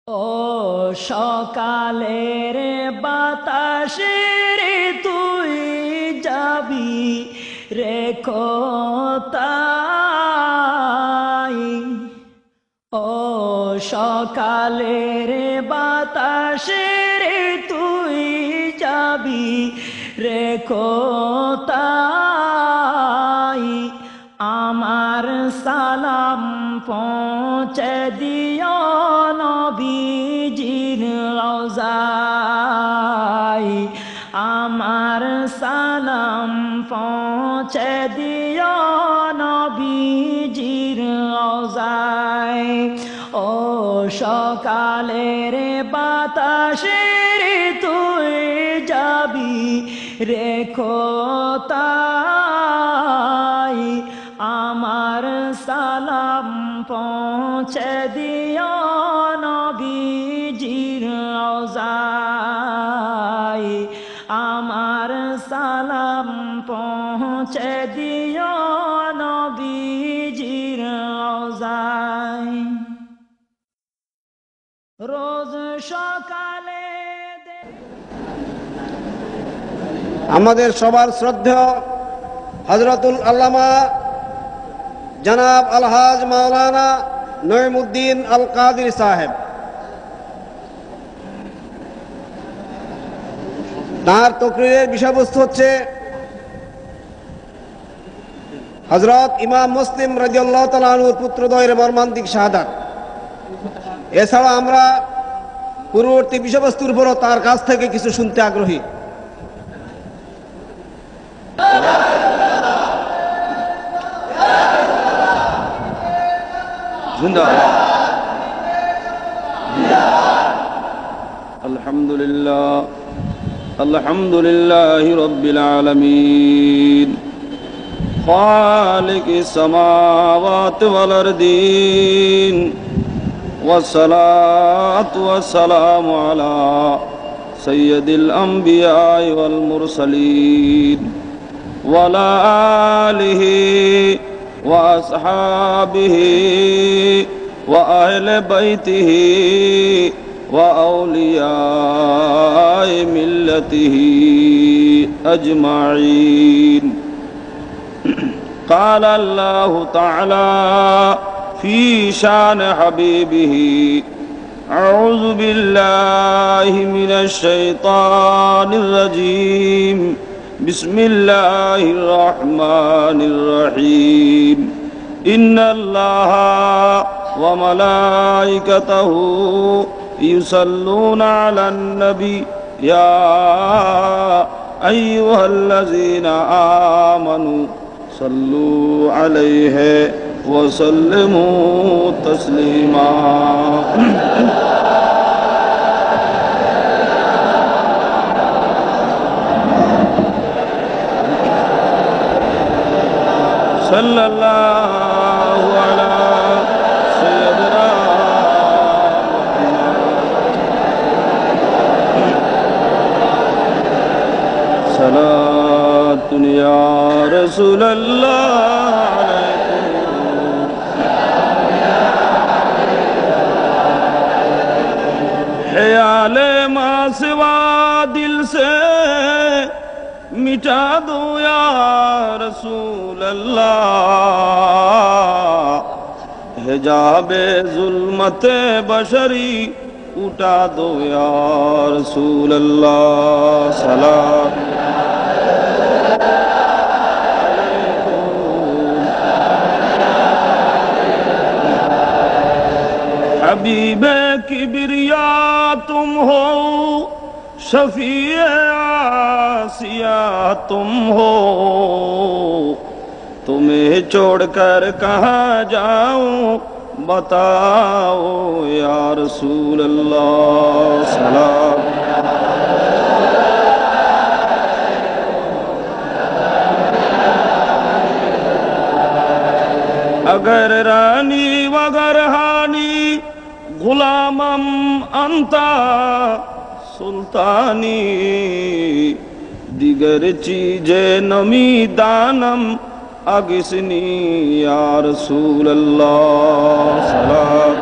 ও সকালের বাতাসে রে তুই যাবি রে কোথায়? ও সকালের বাতাসে রে তুই যাবি রে কোথায়? আমার সালাম পৌঁছে দিও নবীজির রওজায়। আমার সালাম পৌঁছে দিও নবীজির রওজায়। ও সকালের বাতাসে রে তুই যাবি রে কোথায়? আমার সালাম পৌঁছে দিও নবীজির রওজায়। আমার সালাম পৌঁছে দিও নবীজির রওজায়। রোজ সকালে আমাদের সবার শ্রদ্ধেয় হযরতুল আল্লামা জনাব আলহাজ মাওলানা নঈমউদ্দিন আল কাদির সাহেব, তার তকরীরের বিষয়বস্তু হচ্ছে হযরত ইমাম মুসলিম রাদিয়াল্লাহু তাআলা আনহুর পুত্রদ্বয়ের মর্মান্তিক শাহাদাত। এছাড়া আমরা পূর্ববর্তী বিষয়বস্তুর উপরও তার কাছ থেকে কিছু শুনতে আগ্রহী। আলহামদুলিল্লাহি রাব্বিল আলামিন খালিকিস সামাওয়াতি ওয়াল আরদিন ওয়াসসালাতু ওয়াসসালামু আলা সাইয়্যিদিল আমবিয়াই ওয়াল মুরসালিন ওয়া আলা আলিহি ওয়া আসহাবিহি ওয়া আহলি বাইতিহি ওয়া আউলিয়াই মিল্লাতিহি আজমাইন। قال الله تعالى في شان حبيبه أعوذ بالله من الشيطان الرجيم بسم الله الرحمن الرحيم إن الله وملائكته يصلون على النبي يا أيها الذين آمنوا صلوا عليه وسلموا تسليما صلى الله على سيدنا صلاة يا رسول الله ख्याल माँ सिवा दिल से मिटा दो या रसूल अल्लाह हिजाबे जुल्मते बशरी उठा दो या रसूल अल्लाह सलाम हबीबे किबरिया तुम हो शफीए आसिया तुम हो तुम्हें छोड़कर कहाँ जाऊं बताओ या रसूल अल्लाह सलाम। अगर रानी वगर हानी गुलामम अंता सुल्तानी दिगर चीजे नमी दानम अगिसनी या रसूल अल्लाह सलाम।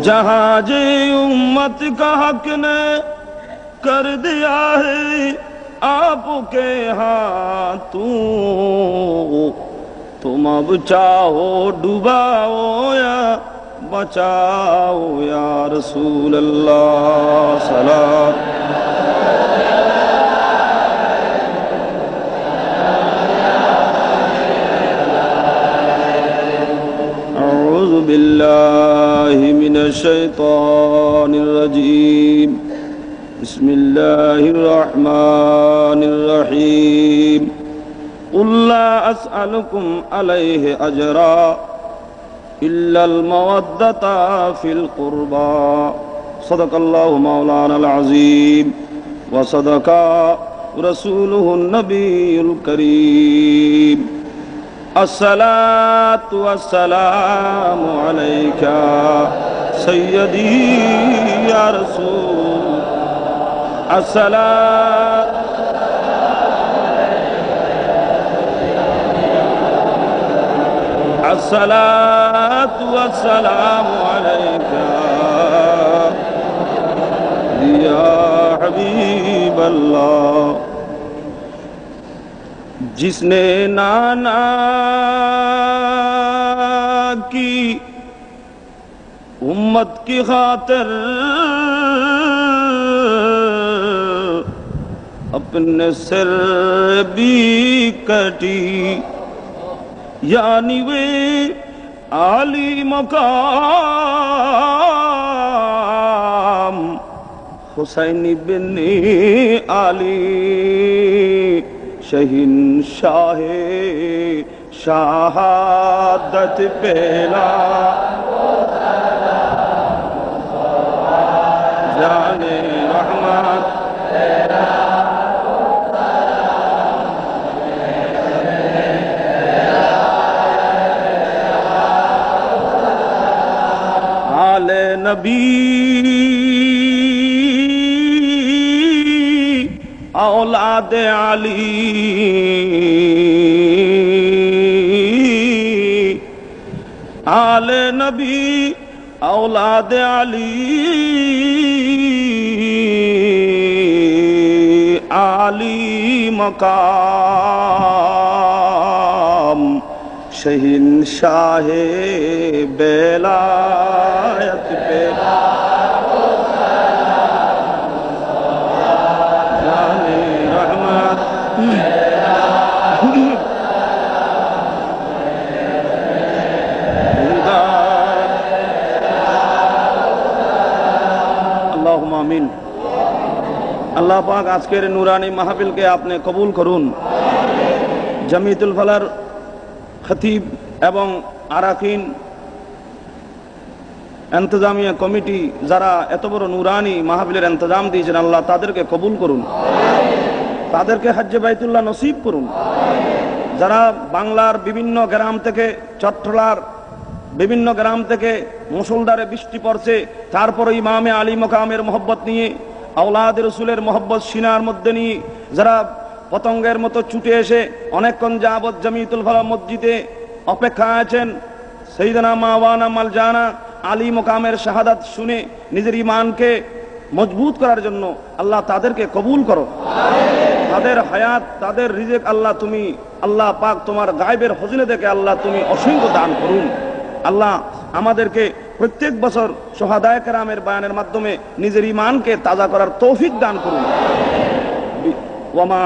जहाजे उम्मत का हक ने कर दिया है आपके हाथों, तुम अब चाहो डुबाओ या बचाओ या रसूल अल्लाह सलाम। औज़ु बिल्लाहि मिनश शैतानिर रजीम, बिस्मिल्लाहिर रहमानिर रहीम। कुल ला अस्अलुकुम अलैहि अजरा इल्लल मवद्दता फिल कुर्बा। सदक़ल्लाहु मौलाना अज़ीम व सदक़ा रसूलुहुन नबियुल करीम। अस्सलातु वस्सलामु अलैका सय्यदी या रसूल। अस्सलातु वस्सलामु अलैका या हबीब अल्लाह। जिसने नाना की उम्मत की खातिर अपने सिर भी कटी, यानी वे आली मकाम हुसैन बिन आली शहींशाह शहादत पहला जाने रहमत आले नबी औलाद अली आले नबी औलाद अली आली मकाम शहींशाह बेलायत पे आमीन। अल्लाह पाक आजकेर नूरानी महफिल के आपने कबूल करुन। जमीयतुल फलार खतीब एवं आराकीन इंतजामिया कमिटी যারা এত বড় নূরানি মাহফিলের ইন্তজাম দিয়েছেন আল্লাহ তাদেরকে কবুল করুন, তাদেরকে হজ্জে বাইতুল্লাহ নসিব করুন। যারা বাংলার বিভিন্ন গ্রাম থেকে চট্টলার বিভিন্ন গ্রাম থেকে মুসলধারে বৃষ্টি পড়ছে, তারপরে ইমামে আলী মকামের মহব্বত নিয়ে আওলাদ রসুলের মহব্বত সিনার মধ্যে নিয়ে যারা পতঙ্গের মতো ছুটে এসে অনেকক্ষণ যাবৎ জমিয়তুল ফালাহ মসজিদে অপেক্ষা আছেন সৈয়দনা মাওলানা মালজানা আলী মকামের শাহাদাত শুনে নিজের ঈমানকে মজবুত করার জন্য আল্লাহ তাদেরকে কবুল করো। তাদের হায়াত তাদের রিজিক আল্লাহ তুমি আল্লাহ পাক তোমার গায়বের খজানা থেকে আল্লাহ তুমি অসংখ্য দান করুন। আল্লাহ আমাদেরকে প্রত্যেক বছর শুহাদায়ে কেরামের বয়ানের মাধ্যমে নিজের ঈমানকে তাজা করার তৌফিক দান করুন। ওয়ামা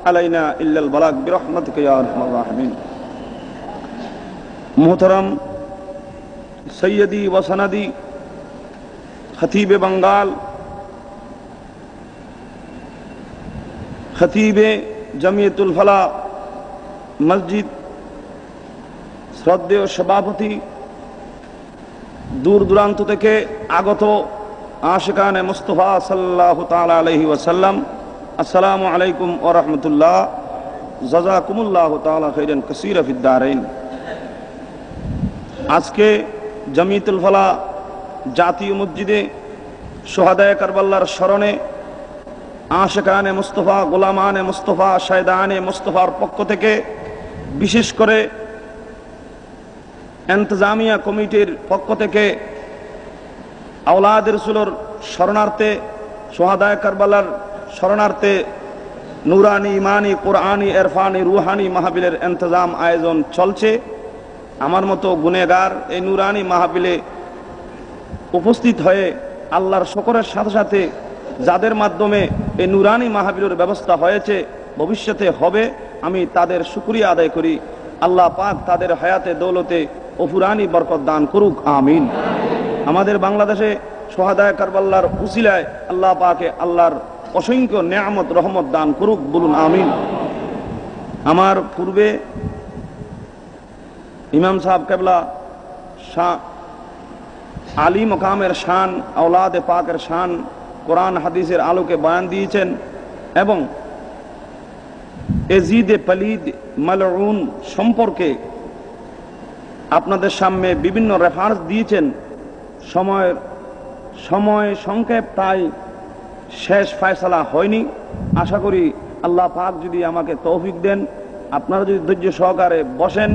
আলাইনা ইল্লাল বালাগ বিরহমাতিকা ইয়া আরহামার রাহিমিন। মোহতারাম सैयदी व सनदी खतीब बंगाल, खतीब जमीयतुल फलाह मस्जिद, श्रद्धेय सभापति, दूर दूराন্ত থেকে আগত आशिकाने मुस्तफा सल्लल्लाहु ताला अलैहि वसल्लम, अस्सलामु अलैकुम व रहमतुल्लाह, जज़ाकुमुल्लाहु ताला खैरन कसीरा फिद दारैन। आज के जमीयतुल फलाह জাতীয় মসজিদে শুহাদায়ে কারবালার স্মরণে আশিকানে মুস্তাফা, গোলামানে মুস্তাফা, শায়দানে মুস্তাফার পক্ষ থেকে বিশেষ করে ইন্তজামিয়া কমিটির পক্ষ থেকে আওলাদ রাসূলের শরণার্থে, সোহাদায়ে কারবালার শরণার্থে নুরানি, ইমানি, কোরআনি, ইরফানি, রুহানি মাহফিলের ইন্তজাম আয়োজন চলছে। আমার মতো গুনেগার এই নুরানি মাহফিলে উপস্থিত হয়ে আল্লাহর শুকরের সাথে সাথে যাদের মাধ্যমে এই নুরানি মাহফিলের ব্যবস্থা হয়েছে, ভবিষ্যতে হবে, আমি তাদের শুকরিয়া আদায় করি। আল্লাহ পাক তাদের হায়াতে দৌলতে অফুরানি বরকত দান করুক, আমিন। আমাদের বাংলাদেশে সোহাদায়ে কারবালার উসিলায় আল্লাহ পাকে আল্লাহর অসংখ্য নেয়ামত রহমত দান করুক, বলুন আমিন। আমার পূর্বে ইমাম সাহেব কেবলা আলী মকামের শান, আওলাদে পাকের শান কোরআন হাদিসের আলোকে বয়ান দিয়েছেন এবং এজিদে পলিদ মালউন সম্পর্কে আপনাদের সামনে বিভিন্ন রেফারেন্স দিয়েছেন। সময় সংক্ষেপ, তাই শেষ ফয়সালা হয়নি। আশা করি আল্লাহ পাক যদি আমাকে তৌফিক দেন, আপনারা যদি ধৈর্য সহকারে বসেন,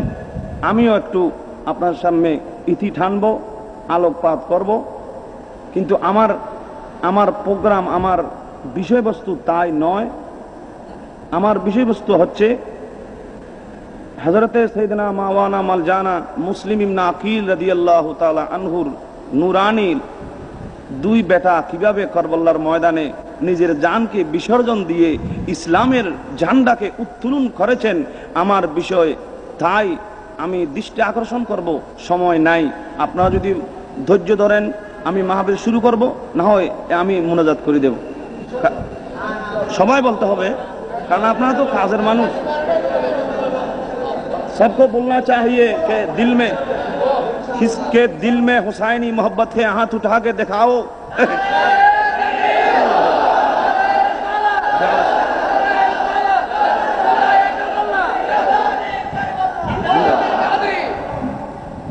আমিও একটু আপনার সামনে ইতি টানব, আলোকপাত করব। কিন্তু আমার প্রোগ্রাম, আমার বিষয়বস্তু তাই নয়। আমার বিষয়বস্তু হচ্ছে হযরতে সাইয়েদনা মাওলানা মালজানা মুসলিম ইবনে আকিল রাদিয়াল্লাহু তাআলা আনহুর নুরানি দুই বেটা কিভাবে কারবালার ময়দানে নিজের জানকে বিসর্জন দিয়ে ইসলামের ঝান্ডাকে উত্তোলন করেছেন, আমার বিষয় তাই আমি দৃষ্টি আকর্ষণ করব। সময় নাই, আপনারা যদি ধৈর্য ধরেন আমি মাহফিল শুরু করব, না হয় আমি মুনাজাত করে দেব। সবাই বলতে হবে, কারণ আপনারা তো কাজের মানুষ। सबको बोलना चाहिए कि दिल में हुसैनी मोहब्बत है, हाथ उठा के दिखाओ।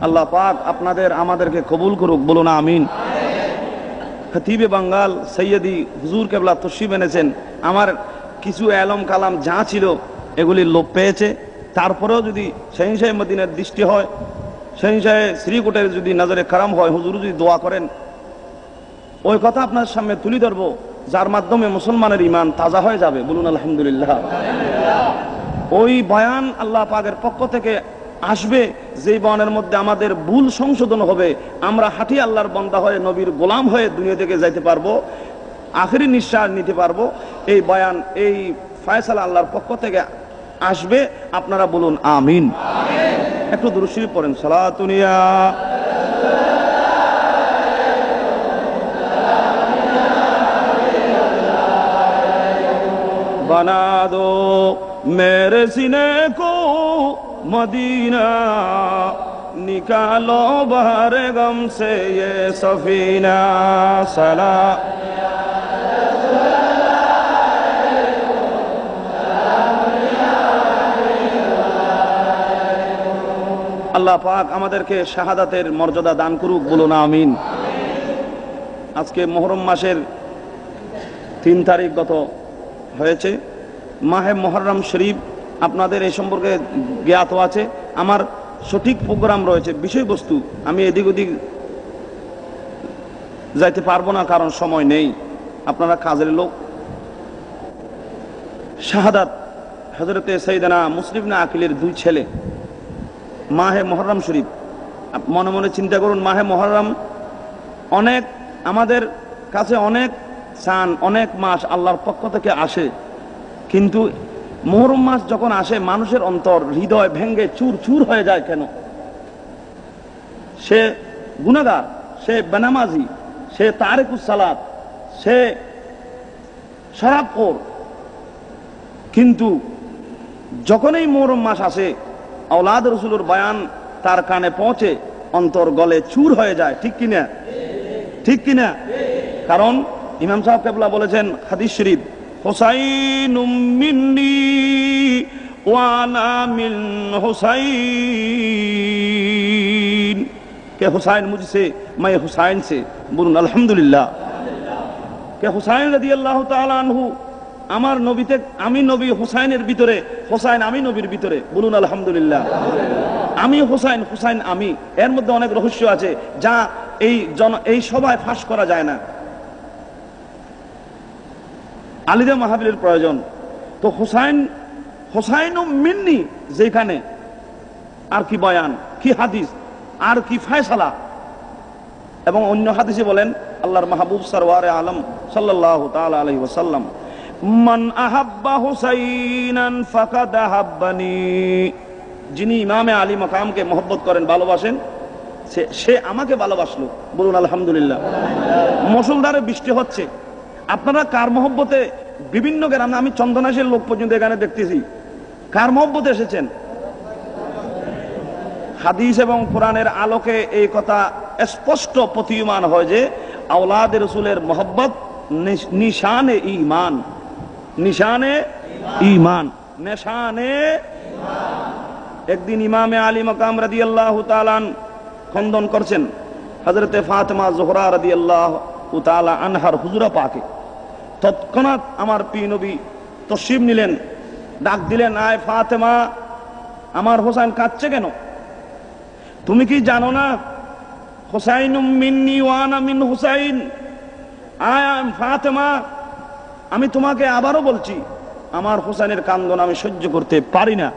আল্লাহ পাক আপনাদের আমাদেরকে কবুল করুক, বলুন আমিন। খতিবে বাঙ্গাল সৈয়দি হুজুর কেবলা তশরিফ এনেছেন। আমার কিছু এলম কালাম যা ছিল এগুলি লোপ পেয়েছে। তারপরেও যদি শাহিনশাহ মদিনার দৃষ্টি হয়, শাহিনশাহ শ্রীকোটের যদি নজরে কারাম হয়, হুজুর যদি দোয়া করেন, ওই কথা আপনার সামনে তুলে ধরবো, যার মাধ্যমে মুসলমানের ইমান তাজা হয়ে যাবে, বলুন আলহামদুলিল্লাহ। ওই বয়ান আল্লাহ পাকের পক্ষ থেকে আসবে, যেই বয়ানের মধ্যে আমাদের ভুল সংশোধন হবে, আমরা হাঁটি আল্লাহর বান্দা হয়ে নবীর গোলাম হয়ে দুনিয়া থেকে যাইতে পারবো, আখেরি নিঃশ্বাস নিতে পারবো। এই বয়ান, এই ফয়সালা আল্লাহর পক্ষ থেকে আসবে, আপনারা বলুন আমিন। একটু দুরূদ শরীফ পড়েন। সালাতুনিয়া बना दो मेरे सीने को मदीना, निकालो बाहर गम से ये सफीना। सलाम আল্লাহ পাক আমাদেরকে শাহাদাতের মর্যাদা দান করুক, বলুন আমিন। আজকে মুহররম মাসের 3 তারিখ গত হয়েছে। মাহে মুহররম শরীফ আপনাদের এই সম্পর্কে জ্ঞাত আছে। আমার সঠিক প্রোগ্রাম রয়েছে, বিষয়বস্তু আমি এদিক ওদিক যাইতে পারবো না, কারণ সময় নেই, আপনারা কাজের লোক। শাহাদাত হযরতে সাইয়েদনা মুসলিম ইবনে আকিলের 2 ছেলে। মাহে মুহররম শরীফ, মনে মনে চিন্তা করুন, মাহে মুহররম অনেক আমাদের কাছে অনেক চান, অনেক মাস আল্লাহর পক্ষ থেকে আসে, কিন্তু মুহররম মাস যখন আসে মানুষের অন্তর হৃদয় ভেঙ্গে চুর চুর হয়ে যায়। কেন? সে গুনাহগার, সে বেনামাজি, সে তারিকুস সালাত, সে শরাবখোর, কিন্তু যখনই মুহররম মাস আসে আওলাদ রাসূলের বয়ান তার কানে পৌঁছে, অন্তর গলে চুর হয়ে যায়। ঠিক কিনা? ঠিক কিনা? কারণ ইমাম সাহেব কেবলা বলেছেন হাদিস শরীফ, হুসাইনুম মিন্নি ওয়া আনা মিন হুসাইন, কে হুসাইন মুঝসে, मैं হুসাইন से, বলুন আলহামদুলিল্লাহ। কে হুসাইন রাদিয়াল্লাহু তাআলা আনহু আমার নবীতে, আমি নবী হুসাইনের ভিতরে, হুসাইন আমি নবীর ভিতরে, বলুন আলহামদুলিল্লাহ। আমি হুসাইন, হুসাইন আমি, এর মধ্যে অনেক রহস্য আছে যা এই সভায় ফাঁস করা যায় না। আলিদে মাহফিলের প্রয়োজন। তো হোসাইন মিন্নি যেখানে আর কি বয়ান, কি হাদিস, আর কি ফয়সালা। এবং অন্য হাদিসে বলেন আল্লাহর মাহবুব সরওয়ারে আলম সাল্লাল্লাহু তাআলা আলাইহি ওয়াসাল্লাম, মান আহাব্বা হুসাইনান ফাকাদ আহাব্বানি, যিনি ইমামে আলী মাকামকে মহব্বত করেন, ভালোবাসেন, সে আমাকে ভালোবাসলো। বলুন আলহামদুলিল্লাহ। মুষলধারে বৃষ্টি হচ্ছে, আপনারা কার মহব্বতে বিভিন্ন গ্রামে, আমি চন্দনাশের লোক পর্যন্ত এখানে দেখতেছি, কার মহব্বতে এসেছেন? হাদিস এবং কোরআনের আলোকে এই কথা স্পষ্ট প্রতীয়মান হয় যে আওলাদে রাসূলের মহব্বত নিশানে ঈমান, নিশানে ঈমান, নিশানে। একদিন ইমামে আলী মাকাম রাদিয়াল্লাহু তাআলা খণ্ডন করছেন হযরতে ফাতেমা জোহরা রাদিয়াল্লাহু তাআলা আনহার হুজুরা পাকে। তৎক্ষণাৎ আমার প্রিয় নবী তশরিফ নিলেন, ডাক দিলেন, আয় ফাতেমা, আমার হোসেন কাঁদছে কেন? তুমি কি জানো না হুসাইনুম মিন্নি ওয়া আনা মিন হুসাইন? আয় ফাতেমা, আমি তোমাকে আবারও বলছি, আমার হোসেনের কান্দন আমি সহ্য করতে পারি না।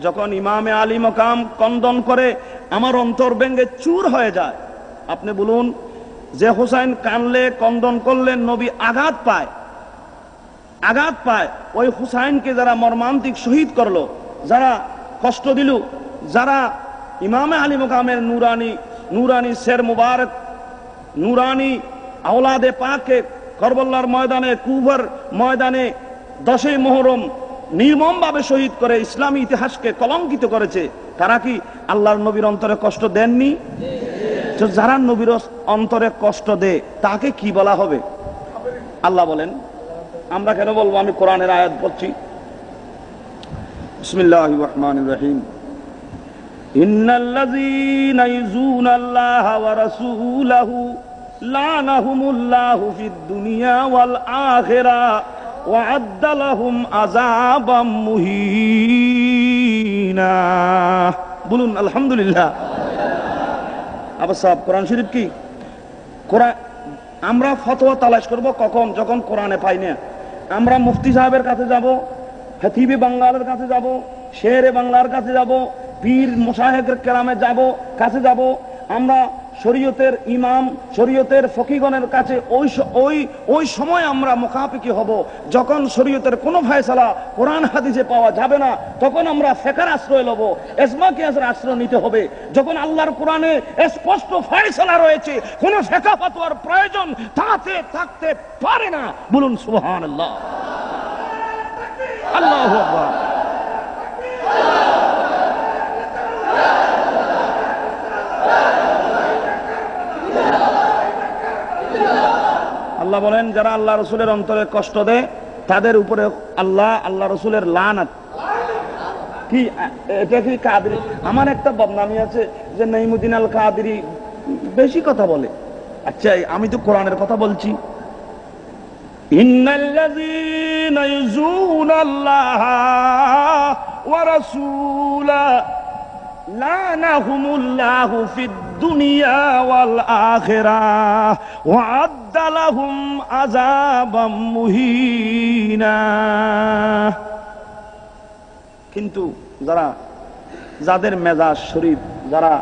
যখন ইমামে আলী মাকাম কন্দন করে আমার অন্তর ভেঙে চূর হয়ে যায়। আপনি বলুন, যে হোসেন কানলে, কন্দন করলে নবী আঘাত পায়, আঘাত পায়। ওই হুসাইনকে যারা মর্মান্তিক শহীদ করলো, যারা কষ্ট দিল, যারা ইমামে আলী মাকামের নুরানি শের মুবারক, নুরানি আওলাদে পাককে কারবালার ময়দানে, কুফার ময়দানে 10ই মুহররম নির্মমভাবে শহীদ করে ইসলামী ইতিহাসকে কলঙ্কিত করেছে, তারা কি আল্লাহর নবীর অন্তরে কষ্ট দেননি? তো যারা নবীর অন্তরে কষ্ট দেয় তাকে কি বলা হবে? আল্লাহ বলেন, আমরা কেন বলবো? আমি কোরআনের আয়াত বলছি, বিসমিল্লাহির রহমানির রহিম, ইন্নাল্লাযীনা ইউযুনাল্লাহা ওয়া রাসূলাহু লানাহুমুল্লাহু ফিদ দুনিয়া ওয়াল আখিরাহ ওয়া আদ্দা লাহুম আযাবাম মুহিনা। বলুন আলহামদুলিল্লাহ। আবার সাহেব, কোরআন শরীফ কি? কোরআন আমরা ফতোয়া তালাশ করব কখন? যখন কোরআনে পাই না। আমরা মুফতি সাহেবের কাছে যাব, খতিবে বাংলার কাছে যাব, শেরে বাংলার কাছে যাব, পীর মুশায়েখের কেরামে কাছে যাব। আমরা শরীয়তের ইমাম, শরীয়তের ফকিগণের কাছে ওই সময় আমরা মুখাপেক্ষি হব যখন শরীয়তের কোনো ফয়সালা কোরআন হাদিসে পাওয়া যাবে না। তখন আমরা ফিকহের আশ্রয় লব, ইজমা কিয়াসের আশ্রয় নিতে হবে। যখন আল্লাহর কোরআনে স্পষ্ট ফয়সালা রয়েছে, কোনো ফিকহ ফাতোয়ার প্রয়োজন তাতে থাকতে পারে না। বলুন সুবহানাল্লাহ, আল্লাহু আকবার। আল্লাহ বলেন, যারা আল্লাহ রসুলের অন্তরে কষ্ট দেয় তাদের উপরে আল্লাহ রসুলের লানত। কি এটা কি কাদরি? আমার একটা বদনামি আছে যে নাইমুদ্দিন আল কাদরি বেশি কথা বলে। আচ্ছা, আমি তো কোরআনের কথা বলছি। ইন্নাল্লাযীনা ইউযুনাল্লাহা ওয়া রাসূলাহু লানাহুমুল্লাহু ফিদ দুনিয়া ওয়াল আখিরাহ ওয়া আদ্দা লাহুম আযাবাম মুহিনা। কিন্তু যাদের মেজাজ শরীফ, যারা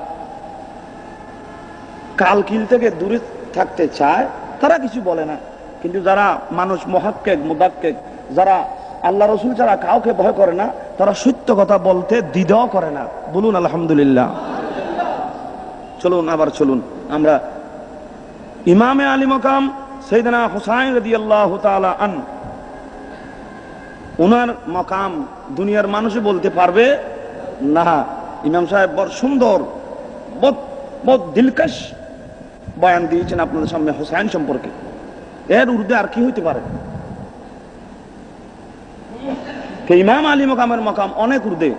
কালকিল থেকে দূরে থাকতে চায় তারা কিছু বলে না। কিন্তু যারা মানুষ মুহাক্কিক, মুদাক্কিক, যারা আল্লাহ রসুল ছাড়া কাউকে ভয় করে না, তারা সত্য কথা বলতে দ্বিধাও করে না। বলুন আলহামদুলিল্লাহ। চলুন আমরা ইমামে আলী মাকাম সাইয়েদনা হুসাইন রাদিয়াল্লাহু তাআলা আন, ওনার মাকাম দুনিয়ার মানুষে বলতে পারবে না। ইমাম সাহেব বড় সুন্দর, বহুত দিলকশ বয়ান দিয়েছেন আপনাদের সামনে হুসাইন সম্পর্কে। এর ঊর্ধ্বে আর কি হইতে পারে? ইমাম আলী মাকামের মাকাম অনেক ঊর্ধ্বে।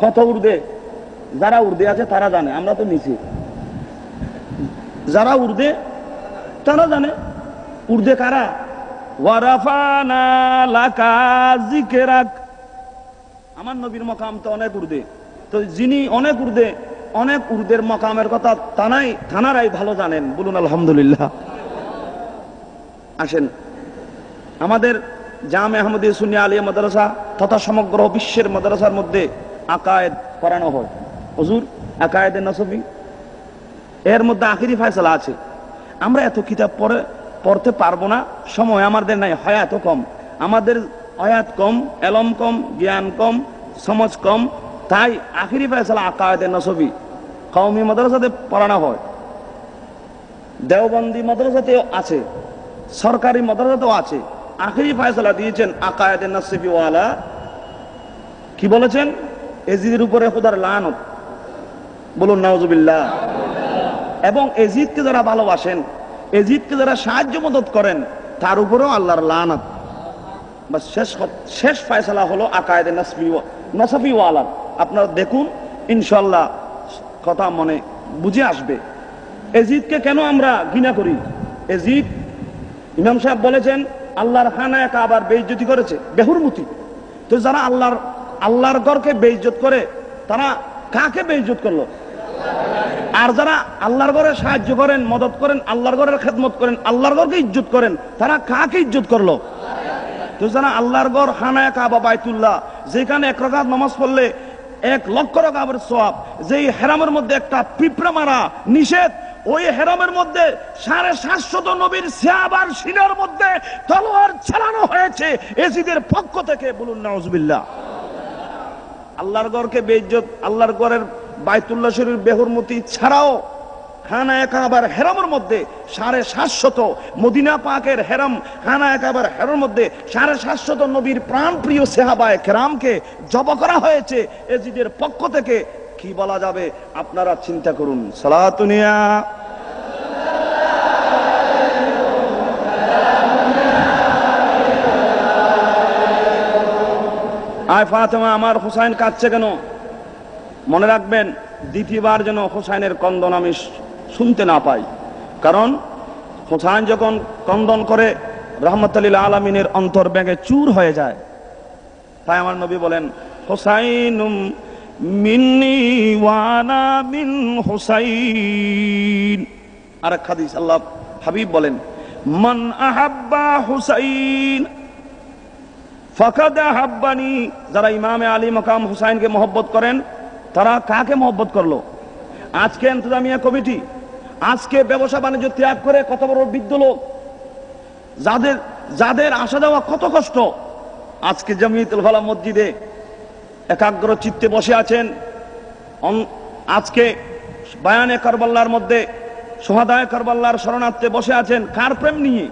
কত ঊর্ধ্বে? যারা ঊর্ধ্বে আছে তারা জানে, আমরা তো নিচে। যারা ঊর্ধ্বে তারা জানে। ঊর্ধ্বে কারা? ওয়ারাফানা লাকা যিকরাক। আমার নবীর মাকাম তো অনেক ঊর্ধ্বে। তো যিনি অনেক ঊর্ধ্বে অনেক উর্দের মকামের কথা থানারাই ভালো জানেন, বলুন আলহামদুলিল্লাহ। আসেন, আমাদের জামে আহমদিয়া সুন্নি আলিয়া মাদ্রাসা তথা সমগ্র বিশ্বের মাদ্রাসার মধ্যে আকায়েদ পড়ানো হয়। হুজুর আকায়েদে নসবী, এর মধ্যে আখিরি ফয়সালা আছে। আমরা এত কিতাব পড়তে পারবো না, সময় আমাদের নাই, হায়াত কম, আমাদের হায়াত কম, এলম কম, জ্ঞান কম, সমাজ কম, তাই আখিরি ফয়সালা আকায়েদে নসবী কওমি মাদ্রাসাতে পড়ানো হয়। দেওবন্দি মাদ্রাসাতেও আছে, সরকারি মাদ্রাসাতেও আছে। আখিরি ফয়সালা দিয়েছেন আকায়েদে নসবী ওয়ালা। কি বলেছেন? এজিদের উপরে খোদার লানত, বলুন নাউজুবিল্লাহ। এবং এজিদকে যারা ভালোবাসেন, এজিদকে যারা সাহায্য মদত করেন, তার উপরেও আল্লাহর লানত। বাস শেষ ফয়সালা হলো আকায়েদে নসবী ওয়ালা। আপনারা দেখুন, ইনশাআল্লাহ কথা মনে বুঝে আসবে। এজিদকে কেন আমরা ঘৃণা করি? এজিদ, ইমাম সাহেব বলেছেন, আল্লাহর খানায় কাবার বেইজ্জতি করেছে, বেহুরমতি। তো যারা আল্লাহর ঘরকে বেইজ্জত করে, তারা কাকে বেইজ্জত করলো? আর যারা আল্লাহর ঘরে সাহায্য করেন, মদত করেন, আল্লাহর ঘরের খেদমত করেন, আল্লাহর ঘরকে ইজ্জত করেন, তারা কাকে ইজ্জত করলো? তো যারা আল্লাহর ঘর খানায় কাবা বাইতুল্লাহ, যেখানে 1 রাকাত নামাজ পড়লে 1 লক্ষ রাকাতের সওয়াব, যেই হেরামের মধ্যে একটা পিঁপড়া মারা নিষেধ, ওই হেরামের মধ্যে 750 নবীর সাহাবার সিনার মধ্যে তলোয়ার চালানো হয়েছে এজিদের পক্ষ থেকে, বলুন নাউজুবিল্লাহ। আল্লাহর ঘরকে বেইজ্জত, আল্লাহর ঘরের বাইতুল্লাহ শরীফ বেহুরমতি ছাড়াও খানায়ে কাবার হেরামের মধ্যে 750, মদিনা পাকের হেরাম খানায়ে কাবার হেরামের মধ্যে 750 নবীর প্রাণপ্রিয় সাহাবায়ে কেরামকে জবাই করা হয়েছে এজিদের পক্ষ থেকে। কি বলা যাবে? আপনারা চিন্তা করুন। সালাতুনিয়া আয় ফাতেমা, আমার হুসাইন কাঁদছে কেন? মনে রাখবেন, দ্বিতীয়বার যেন হুসাইনের ক্রন্দন আমি শুনতে না পাই। কারণ হুসাইন যখন ক্রন্দন করে, রাহমাতুল লিল আলামিনের অন্তর ব্যাগে চুর হয়ে যায়। তাই আমার নবী বলেন, হুসাইনুম মিন্নি ওয়া আনা মিন হুসাইন। আরেক হাদিস আল্লাহ হাবিব বলেন, মান আহাব্বা হুসাইন ফাকাদ আহাব্বানি। যারা ইমামে আলী মাকাম হুসাইনকে মহব্বত করেন, তারা কাকে মহব্বত করলো? আজকে ইন্তজামিয়া কমিটি, আজকে ব্যবসা বাণিজ্য ত্যাগ করে কত বড় বৃদ্ধ লোক, যাদের আসা যাওয়া কত কষ্ট, আজকে জামিয়াতুল ফালাহ মসজিদে একাগ্র চিত্তে বসে আছেন। আজকে বায়ানে কারবাল্লার মধ্যে সোহাদায়ে কারবাল্লার শরণার্থে বসে আছেন। কার প্রেম নিয়ে?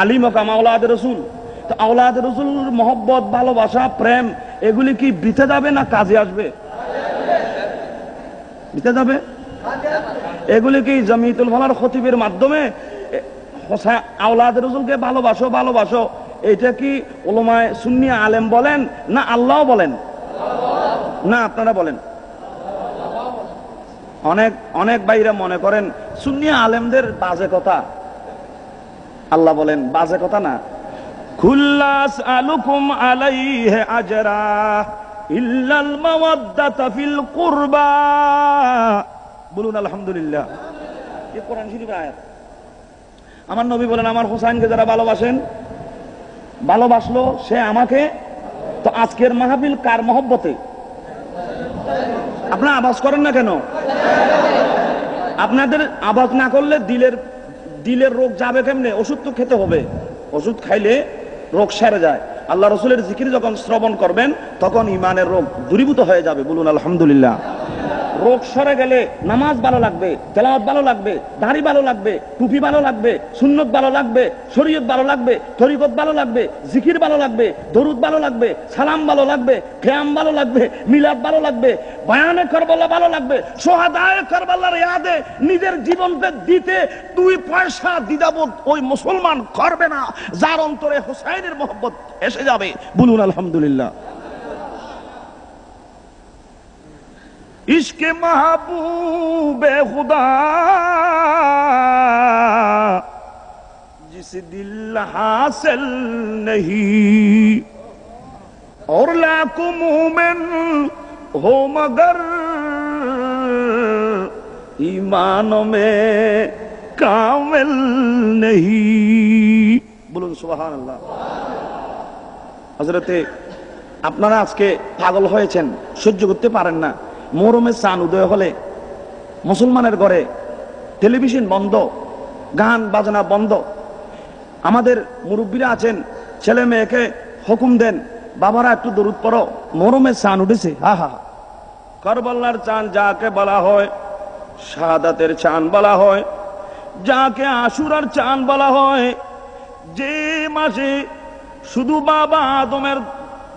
আলী মাকাম আওলাদে রসুল। তো আওলাদে রসুল মহব্বত, ভালোবাসা, প্রেম, এগুলি কি বৃথা যাবে না কাজে আসবে? বৃথা যাবে। এগুলি কি জামিয়াতুল ফালাহর খতিবের মাধ্যমে আওলাদে রসুলকে ভালোবাসো, এটা কি উলামায়ে সুন্নি আলেম বলেন না আল্লাহ বলেন? না আপনারা বলেন? অনেক ভাইরা মনে করেন সুন্নি আলেমদের বাজে কথা। আল্লাহ বলেন বাজে কথা না। খুল্লাস আলুকুম আলাইহি আজরা ইল্লাল মাওয়াদ্দাতা ফিল কুরবা। বলুন আলহামদুলিল্লাহ। এই কোরআন শরীফের আয়াত। আমার নবী বলেন, আমার হুসাইনকে যারা ভালোবাসলো সে আমাকে। তো আজকের মাহফিল কার মহব্বতে? আপনারা আওয়াজ করেন না কেন? আপনাদের আওয়াজ না করলে দিলের রোগ যাবে কেমনে? ওষুধ তো খেতে হবে, ওষুধ খাইলে রোগ সেরে যায়। আল্লাহ রসুলের জিকির যখন শ্রবণ করবেন, তখন ইমানের রোগ দূরীভূত হয়ে যাবে। বলুন আলহামদুলিল্লাহ। রোগ সরে গেলে নামাজ ভালো লাগবে, তেলাওয়াত ভালো লাগবে, দাড়ি ভালো লাগবে, টুপি ভালো লাগবে, সুন্নত ভালো লাগবে, শরীয়ত ভালো লাগবে, তরিকত ভালো লাগবে, জিকির ভালো লাগবে, দরুদ ভালো লাগবে, সালাম ভালো লাগবে, কিয়াম ভালো লাগবে, মিলাদ ভালো লাগবে, বায়ানে কারবালা ভালো লাগবে, সোহাদায়ে কারবালার ইয়াদে নিজের জীবনকে দিতে 2 পয়সা দ্বিধাবোধ ওই মুসলমান করবে না, যার অন্তরে হুসাইনের মহব্বত এসে যাবে। বলুন আলহামদুলিল্লাহ। इश्क महबूबे खुदा जिस दिल हासिल नहीं और लाखों मोमिन हो मगर ईमान में कामिल नहीं। বলুন সুবহানাল্লাহ। হযরতে আপনারা আজকে পাগল হয়েছেন, সহ্য করতে পারেন না। মুহররমের চাঁদ উদয় হলে মুসলমানের ঘরে টেলিভিশন বন্ধ, গান বাজনা বন্ধ। আমাদের মুরব্বীরা আছেন, ছেলে মেয়েকে হুকুম দেন, বাবারা একটু দরুদ পড়ো, মুহররমের চাঁদ উঠেছে। হা হা, কারবালার চাঁদ যাকে বলা হয়, শাহাদাতের চাঁদ বলা হয়, যাকে আশুরার চাঁদ বলা হয়, যে মাসে শুধু বাবা আদমের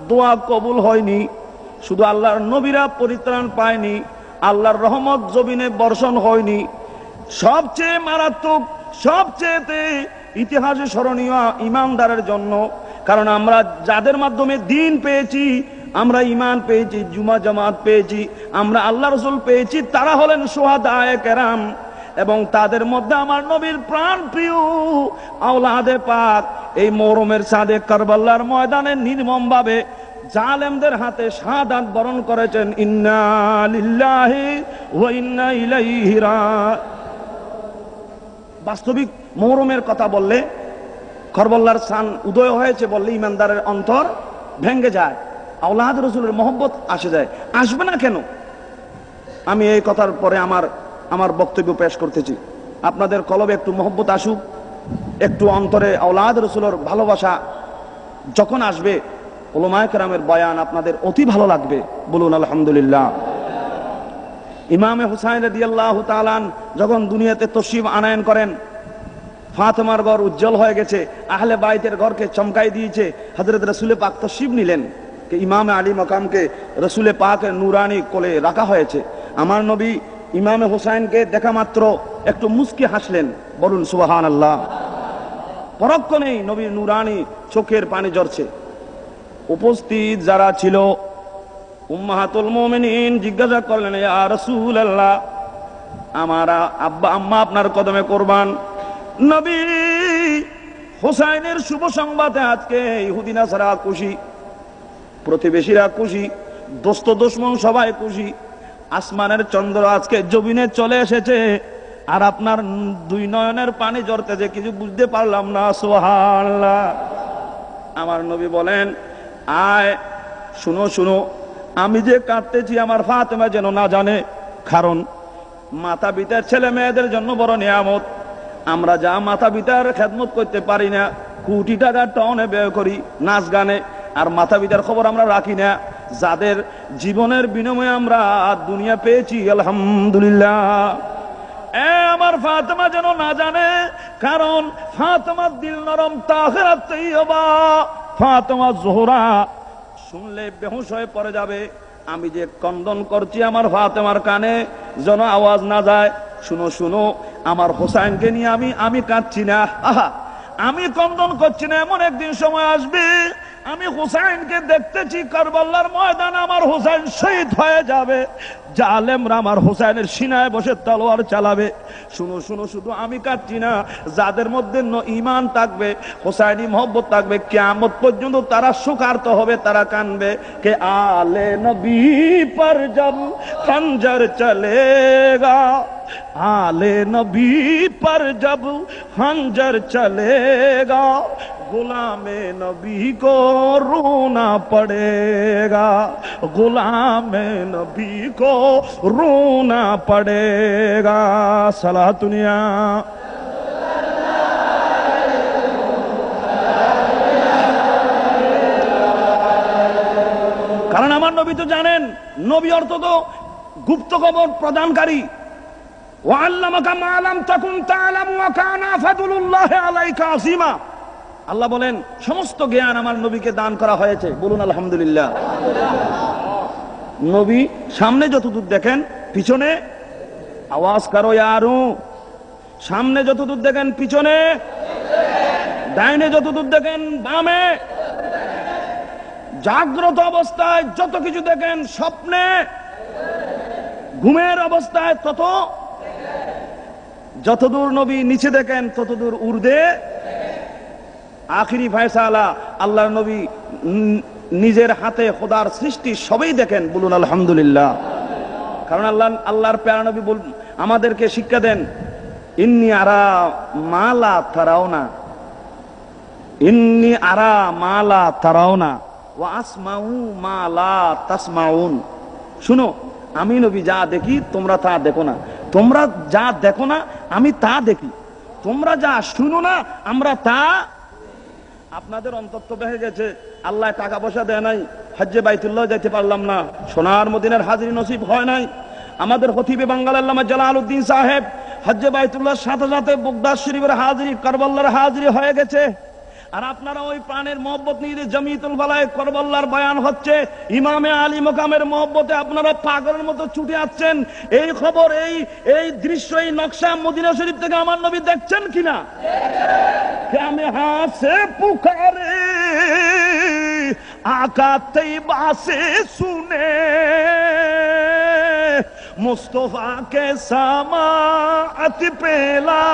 দোয়া কবুল হয়নি, শুধু আল্লাহর নবীরা পরিত্রাণ পায়নি, আল্লাহর রহমত জমিনে বর্ষণ হয়নি, সবচেয়ে মারাত্মক, সবচেয়ে ইতিহাসে স্মরণীয় ইমানদারের জন্য। কারণ আমরা যাদের মাধ্যমে দিন পেয়েছি, আমরা ইমান পেয়েছি, জুমা জামাত পেয়েছি, আমরা আল্লাহ রসুল পেয়েছি, তারা হলেন শুহাদায়ে কেরাম। এবং তাদের মধ্যে আমার নবীর প্রাণ প্রিয় আওলাদে পাক এই মুহররমের চাঁদে কারবালার ময়দানে নির্মমভাবে জালেমদের হাতে শাহাদাত বরণ করেছেন। ইন্না লিল্লাহি ওয়া ইন্না ইলাইহি রাজিউন। বাস্তবিক মুহররমের কথা বললে, কারবালার চাঁদ উদয় হয়েছে বললে ইমানদারের অন্তর ভেঙে যায়, আওলাদ রসুলের মহব্বত আসে যায়। আসবে না কেন? আমি এই কথার পরে আমার বক্তব্য পেশ করতেছি। আপনাদের কলবে একটু মহব্বত আসুক, একটু অন্তরে আওলাদ রসুলের ভালোবাসা যখন আসবে, উলামায়ে কেরামের বয়ান আপনাদের অতি ভালো লাগবে। বলুন আলহামদুলিল্লাহ। ইমামে হুসাইন রাদিয়াল্লাহু তাআলা যখন দুনিয়াতে তশরিফ আনয়ন করেন, ফাতেমার ঘর উজ্জ্বল হয়ে গেছে, আহলে বাইতের ঘরকে চমকাই দিয়েছে। হযরত রাসূল পাক তশরিফ নিলেন, ইমামে আলী মাকামকে রাসূল পাকের নূরানি কোলে রাখা হয়েছে। আমার নবী ইমামে হুসাইনকে দেখা মাত্র একটু মুস্কি হাসলেন। বলুন সুবহানাল্লাহ। পরক্ষণেই নবীর নূরানি চোখের পানি ঝরছে। উপস্থিত যারা ছিল উম্মাহাতুল মুমিনিন জিজ্ঞাসা করলেন, ইয়া রাসূলুল্লাহ, আমার আব্বা আম্মা আপনার কদমে কুরবান। নবী হুসাইনের শুভ সংবাদে আজকে ইহুদি নাসারা খুশি, প্রতিবেশীরা খুশি, দোস্ত দুশমন সবাই খুশি। আসমানের চন্দ্র আজকে জমিনে চলে এসেছে, আর আপনার দুই নয়নের পানি ঝরতেছে, কিছু বুঝতে পারলাম না। সুবহানাল্লাহ। আমার নবী বলেন, আয় শুনো শুনো, আমি যে কাঁদতেছি আমার ফাতেমা যেন না জানে। কারণ মাতা পিতার ছেলে মেয়েদের জন্য বড় নিয়ামত। আমরা যা মাতা পিতার খেদমত করতে পারি না, কোটি টাকা টনে ব্যয় করি নাচ গানে, আর মাতা পিতার খবর আমরা রাখি না, যাদের জীবনের বিনিময়ে আমরা দুনিয়া পেয়েছি। আলহামদুলিল্লাহ। আমার ফাতেমা যেন না জানে, কারণ ফাতেমার দিল নরম, তাহেরা তৈয়বা, ফাতেমা জোহরা শুনলে বেহুশ হয়ে পড়ে যাবে। আমি যে কন্দন করছি আমার ফাতেমার কানে যেন আওয়াজ না যায়। শুনো শুনো, আমার হোসাইনকে নিয়ে আমি কাঁদছি না, আহা, আমি কন্দন করছি না। এমন একদিন সময় আসবে, আমি হুসাইনকে দেখতেছি কারবালার ময়দান, আমার হুসাইন শহীদ হয়ে যাবে, জালেমরা আমার হুসাইনের সিনায় বসে তলোয়ার চালাবে। শুনো শুনো, শুধু আমি কাঁদছি না, যাদের মধ্যে ঈমান থাকবে, হুসাইনি মহব্বত থাকবে, কিয়ামত পর্যন্ত তারা শোকার্ত হবে, তারা কানবে। কে আলে নবী পর জব খঞ্জর চলেগা, आले नबी पर जब खंजर चलेगा, गुलामे नबी को रोना पड़ेगा, गुलामे नबी को रोना पड़ेगा। सलाह दुनिया কারণ আমার নবী তো জানেন, নবী অর্থ তো গুপ্ত খবর প্রদানকারী। আল্লাহ বলেন সমস্ত জ্ঞান আমার নবীকে দান করা হয়েছে। বলুন আলহামদুলিল্লাহ। নবী সামনে যতদূর দেখেন, পিছনে আওয়াজ করো ইয়ারু, সামনে যতদূর দেখেন পিছনে, ডাইনে যতদূর দেখেন বামে, জাগ্রত অবস্থায় যত কিছু দেখেন, স্বপ্নে ঘুমের অবস্থায় তত, যতদূর নবী নিচে দেখেন ততদূর উর্দে। আখিরি ফয়সালা আল্লাহর নবী নিজের হাতে খোদার সৃষ্টি সবই দেখেন, বলুন আলহামদুলিল্লাহ। কারণ আল্লাহর প্যারা নবী আমাদেরকে শিক্ষা দেন, ইন্নী আরা মালা তারাওনা, ইন্নী আরা মালা তারাওনা ওয়া আসমাউ মালা তাসমাউন। শুনো, আমি নবী যা দেখি তোমরা তা দেখো না, তোমরা যা দেখো না আমি তা দেখি, তোমরা যা শুনো না আমরা তা। আপনাদের অন্তত বেড়ে গেছে, আল্লাহ টাকা পয়সা দেয় নাই, হজ্জে বাইতুল্লাহ যাইতে পারলাম না, সোনার মদিনার হাজিরি নসিব হয় নাই। আমাদের খতিবে বাঙ্গাল আল্লামা জালালউদ্দিন সাহেব হজ্জে বাইতুল্লাহর সাথে সাথে বগদাদ শরীফের হাজিরি, কারবালার হাজিরি হয়ে গেছে। আর আপনারা ওই প্রাণের মহব্বত নিয়ে জমিয়তুল ফালাহ কারবালার বয়ান হচ্ছে, ইমামে আলী মোকামের মহব্বতে আপনারা পাগলের মতো ছুটে আসছেন। এই খবর, এই দৃশ্য, এই নকশা মদিনা শরীফ থেকে আমার নবী দেখছেন কিনা? আমি হাসে পুকারে आका तैयबा से सुने मुस्तफा के समाअत पेला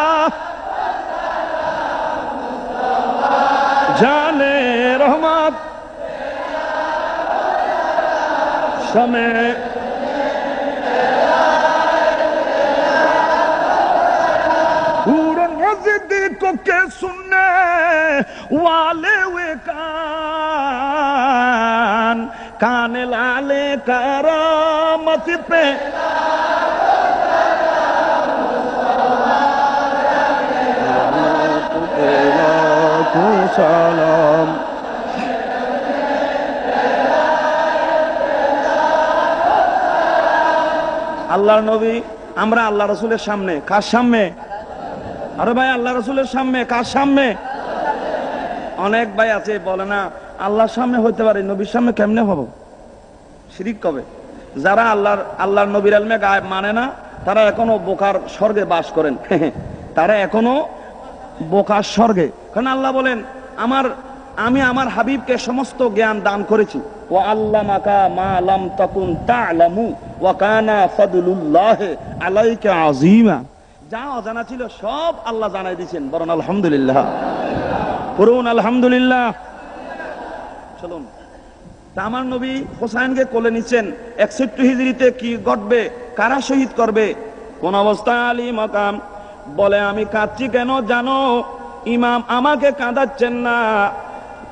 जाने रहमत समय पूरा नजदीक के सुनने वाले वे कान लाले करामत पे সালাম। আল্লাহর নবী, আমরা আল্লাহ রসুলের সামনে, কার সামনে? আরে ভাই, আল্লাহ রসুলের সামনে, কার সামনে? অনেক ভাই আছে বলে না আল্লাহর সামনে হইতে পারে, নবীর সামনে কেমনে হব? শিরিক কবে? যারা আল্লাহর নবীর ইলমে গায়েব মানে না, তারা এখনো বোকার স্বর্গে বাস করেন। তারা এখনো বোকার স্বর্গে। কারণ আল্লাহ বলেন, আমি আমার হাবিবকে সমস্ত জ্ঞান দান করেছি। ওয়া আল্লামাকা মা লাম তাকুন তা'লামু ওয়া কানা ফাদলুল্লাহি আলাইকা আযীমা। যা অজানা ছিল সব আল্লাহ জানাই দিয়েছেন। বলেন আলহামদুলিল্লাহ, পড়ুন আলহামদুলিল্লাহ। চলুন, আমার নবী হোসাইনকে কোলে নিচ্ছেন। 61 হিজরিতে কি ঘটবে? কারা শহীদ করবে? কোন অবস্থায়? আলী মাকাম বলে, আমি কাঁদছি কেন জানো? ইমাম আমাকে কাঁদাচ্ছেন না।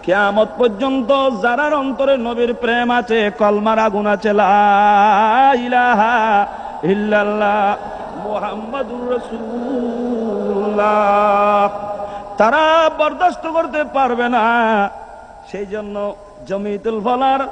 কিয়ামত পর্যন্ত যারার অন্তরে নবীর প্রেম আছে, কলমার আগুন আছে, লা ইলাহা ইল্লাল্লাহ মুহাম্মাদুর রাসূলুল্লাহ, তারা বরদাস্ত করতে পারবে না। সেই জন্য জমিয়তুল ফালাহর